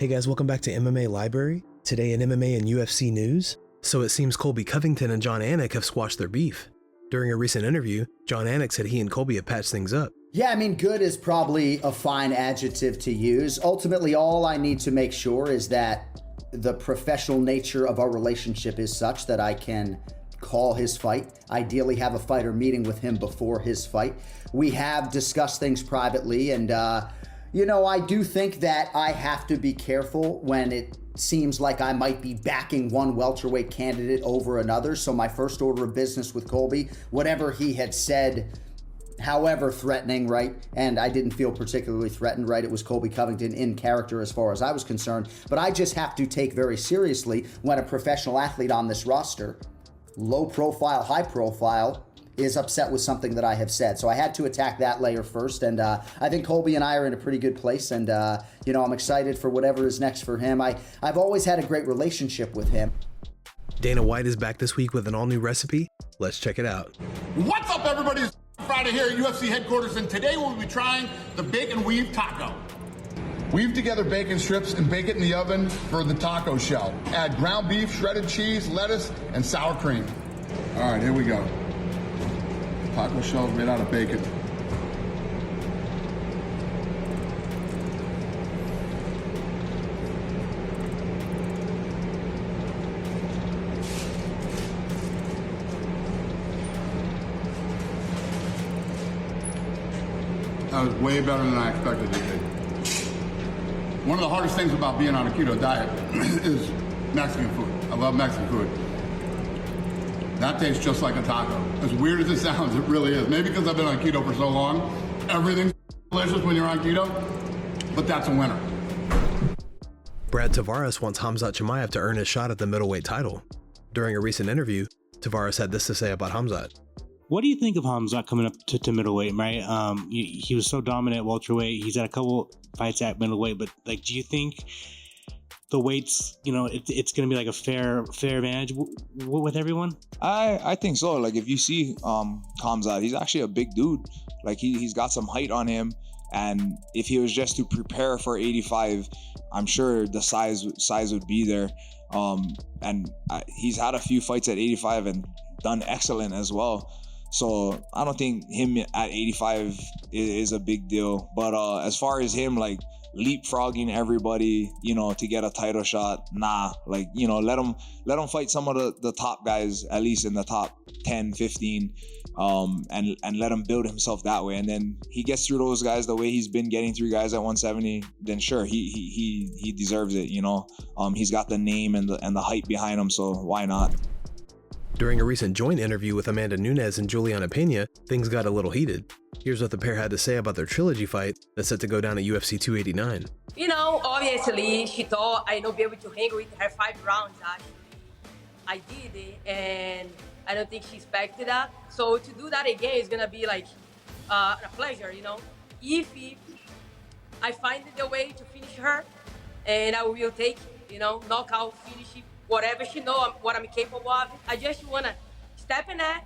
Hey guys, welcome back to MMA Library. Today in MMA and UFC news. So it seems Colby Covington and Jon Anik have squashed their beef. During a recent interview, Jon Anik said he and Colby have patched things up. Yeah, I mean, good is probably a fine adjective to use. Ultimately, all I need to make sure is that the professional nature of our relationship is such that I can call his fight, ideally have a fighter meeting with him before his fight. We have discussed things privately, and I do think that I have to be careful when it seems like I might be backing one welterweight candidate over another. So my first order of business with Colby, whatever he had said, however threatening, right? And I didn't feel particularly threatened, right? It was Colby Covington in character as far as I was concerned. But I just have to take very seriously when a professional athlete on this roster, low profile, high profile, is upset with something that I have said. So I had to attack that layer first. And I think Colby and I are in a pretty good place. And, I'm excited for whatever is next for him. I've always had a great relationship with him. Dana White is back this week with an all-new recipe. Let's check it out. What's up, everybody? It's Friday here at UFC headquarters, and today we'll be trying the bacon weave taco. Weave together bacon strips and bake it in the oven for the taco shell. Add ground beef, shredded cheese, lettuce, and sour cream. All right, here we go. Taco shell made out of bacon. That was way better than I expected it to be. One of the hardest things about being on a keto diet is Mexican food. I love Mexican food. That tastes just like a taco. As weird as it sounds, it really is. Maybe because I've been on keto for so long, everything's delicious when you're on keto, but that's a winner. Brad Tavares wants Khamzat Chimaev to earn his shot at the middleweight title. During a recent interview, Tavares had this to say about Khamzat. What do you think of Khamzat coming up to middleweight, right? He was so dominant at welterweight. He's had a couple fights at middleweight, but do you think the weights, it's going to be like a fair advantage with everyone? I think so. Like if you see Khamzat, he's actually a big dude. Like he's got some height on him, and if he was just to prepare for 85, I'm sure the size would be there. And he's had a few fights at 85 and done excellent as well. So I don't think him at 85 is a big deal. But as far as him like leapfrogging everybody, to get a title shot, nah. Like, let him fight some of the top guys, at least in the top 10, 15, and let him build himself that way. And then he gets through those guys the way he's been getting through guys at 170. Then sure, he deserves it. He's got the name and the hype behind him, so why not? During a recent joint interview with Amanda Nunes and Juliana Pena, things got a little heated. Here's what the pair had to say about their trilogy fight that's set to go down at UFC 289. Obviously, she thought I not be able to hang with her 5 rounds. I did it, and I don't think she expected that. So to do that again is gonna be like a pleasure, If I find the way to finish her, and I will take, knockout, finish it, whatever she knows what I'm capable of. I just wanna step in that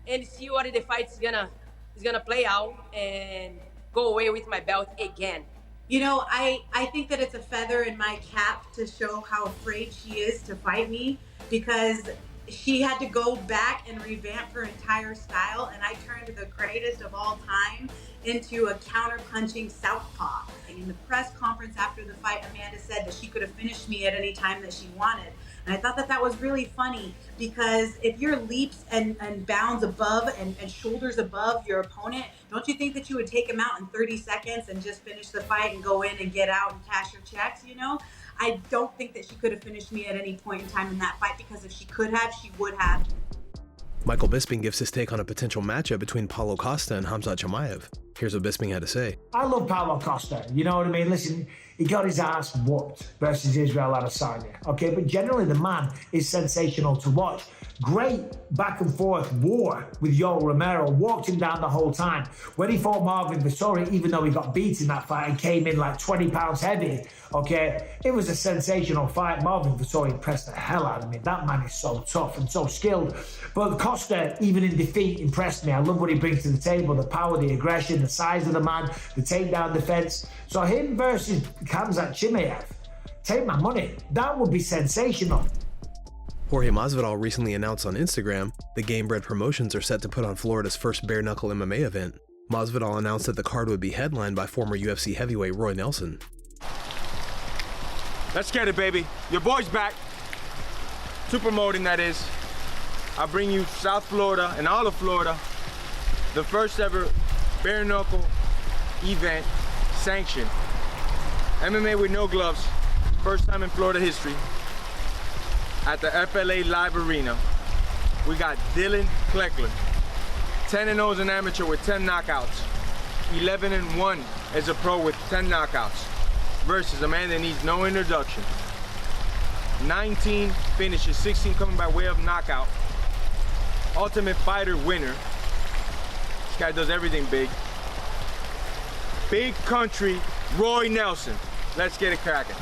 and see what the fight is gonna play out and go away with my belt again. I think that it's a feather in my cap to show how afraid she is to fight me, because she had to go back and revamp her entire style, and I turned the greatest of all time into a counter-punching southpaw. In the press conference after the fight, Amanda said that she could have finished me at any time that she wanted. And I thought that was really funny, because if you're leaps and bounds above and shoulders above your opponent, don't you think that you would take him out in 30 seconds and just finish the fight and go in and get out and cash your checks, I don't think that she could have finished me at any point in time in that fight, because if she could have, she would have. Michael Bisping gives his take on a potential matchup between Paulo Costa and Khamzat Chimaev. Here's what Bisping had to say. I love Paulo Costa, you know what I mean? Listen, he got his ass whooped versus Israel Adesanya, okay? But generally the man is sensational to watch. Great back and forth war with Yoel Romero, walked him down the whole time. When he fought Marvin Vettori, even though he got beat in that fight and came in like 20 pounds heavy, okay, it was a sensational fight. Marvin Vettori impressed the hell out of me. That man is so tough and so skilled. But Costa, even in defeat, impressed me. I love what he brings to the table, the power, the aggression, the size of the man, the takedown defense. So him versus Khamzat Chimaev Take my money. That would be sensational. Jorge Masvidal recently announced on Instagram the Game Bred Promotions are set to put on Florida's first bare knuckle MMA event. Masvidal announced that the card would be headlined by former UFC heavyweight Roy Nelson. Let's get it, baby. Your boy's back. To promoting, that is. I bring you South Florida and all of Florida, the first ever bare knuckle event sanctioned. MMA with no gloves, first time in Florida history. At the FLA Live Arena, we got Dylan Kleckler, 10-0 as an amateur with 10 knockouts, 11-1 as a pro with 10 knockouts, versus a man that needs no introduction. 19 finishes, 16 coming by way of knockout. Ultimate Fighter winner. This guy does everything big. Big country, Roy Nelson. Let's get it cracking.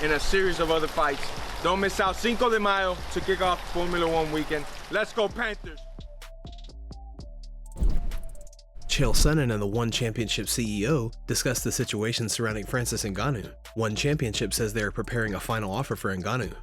In a series of other fights. Don't miss out, 5 de Mayo to kick off Formula One weekend. Let's go Panthers. Chael Sonnen and the One Championship CEO discussed the situation surrounding Francis Ngannou. One Championship says they are preparing a final offer for Ngannou.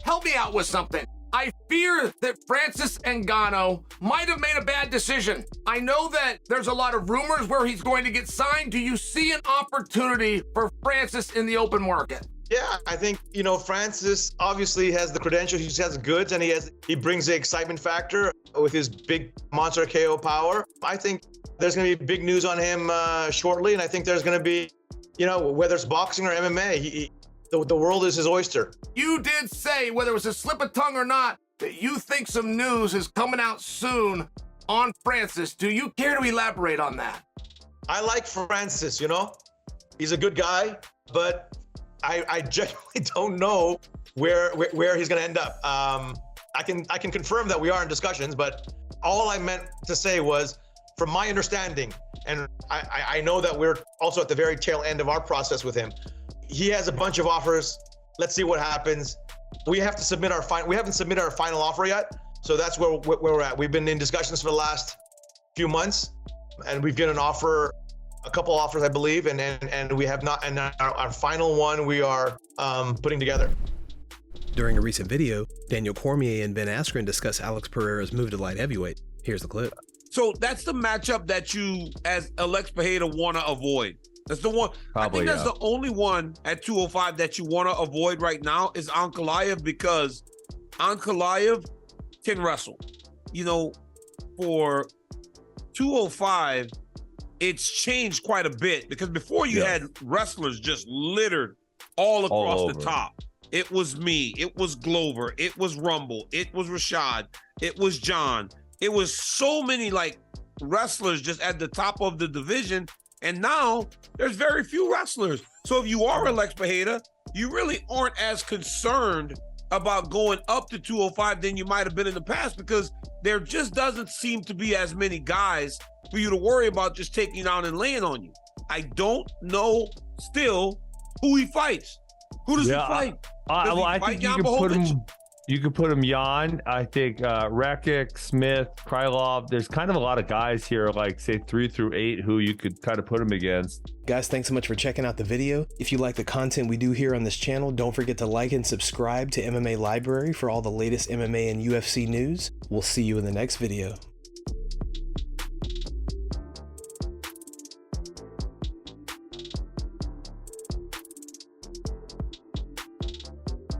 Help me out with something. I fear that Francis Ngannou might have made a bad decision. I know that there's a lot of rumors where he's going to get signed. Do you see an opportunity for Francis in the open market? Yeah, I think, Francis obviously has the credentials, he has the goods, and he brings the excitement factor with his big monster KO power. I think there's going to be big news on him shortly, and I think there's going to be, whether it's boxing or MMA, the world is his oyster. You did say, whether it was a slip of tongue or not, that you think some news is coming out soon on Francis. Do you care to elaborate on that? I like Francis, he's a good guy, but I genuinely don't know where he's going to end up. I can confirm that we are in discussions, but all I meant to say was, from my understanding, and I know that we're also at the very tail end of our process with him, he has a bunch of offers. Let's see what happens. We have to submit we haven't submitted our final offer yet, so that's where we're at. We've been in discussions for the last few months, and we've given an offer, a couple offers, I believe, and we have not, and our final one we are putting together. During a recent video, Daniel Cormier and Ben Askren discuss Alex Pereira's move to light heavyweight. Here's the clip. So that's the matchup that you, as Alex Pereira, want to avoid. That's the one. Probably, I think that's the only one at 205 that you want to avoid right now is Ankalaev, because Ankalaev can wrestle. For 205, it's changed quite a bit, because before you had wrestlers just littered all across the top. It was me, it was Glover, it was Rumble, it was Rashad, it was John. It was so many wrestlers just at the top of the division, and now there's very few wrestlers. So if you are Alex Pereira, you really aren't as concerned about going up to 205 than you might have been in the past, because there just doesn't seem to be as many guys for you to worry about just taking down and laying on you. I don't know still who he fights. Who does he fight? I think you could put him Jan. I think Rakic, Smith, Krylov. There's kind of a lot of guys here, say 3 through 8, who you could kind of put him against. Guys, thanks so much for checking out the video. If you like the content we do here on this channel, don't forget to like and subscribe to MMA Library for all the latest MMA and UFC news. We'll see you in the next video.